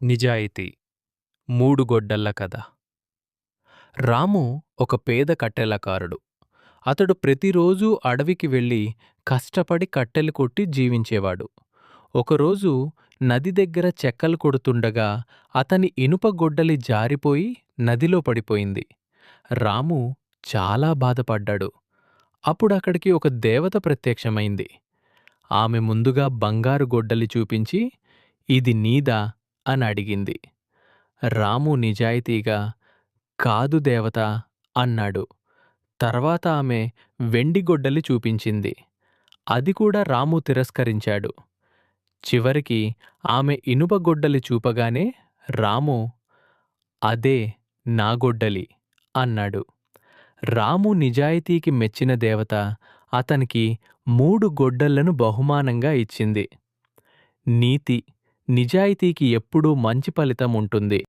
నిజాయితీ మూడు గొడ్డళ్ళ కథ. రాము ఒక పేద కట్టెలకారుడు. అతడు ప్రతిరోజూ అడవికి వెళ్ళి కష్టపడి కట్టెలు కొట్టి జీవించేవాడు. ఒకరోజు నది దగ్గర చెక్కలు కొడుతుండగా అతని ఇనుప గొడ్డలి జారిపోయి నదిలో పడిపోయింది. రాము చాలా బాధపడ్డాడు. అప్పుడక్కడికి ఒక దేవత ప్రత్యక్షమైంది. ఆమె ముందుగా బంగారు గొడ్డలి చూపించి, "ఇది నీదా?" అని అడిగింది. రాము నిజాయితీగా, "కాదు దేవత" అన్నాడు. తర్వాత ఆమె వెండి గొడ్డలి చూపించింది. అది కూడా రాము తిరస్కరించాడు. చివరికి ఆమె ఇనుప గొడ్డలి చూపగానే రాము, "అదే నా గొడ్డలి" అన్నాడు. రాము నిజాయితీకి మెచ్చిన దేవత అతనికి 3 గొడ్డళ్లను బహుమానంగా ఇచ్చింది. నీతి, నిజాయితీకి ఎప్పుడూ మంచి ఫలితం ఉంటుంది.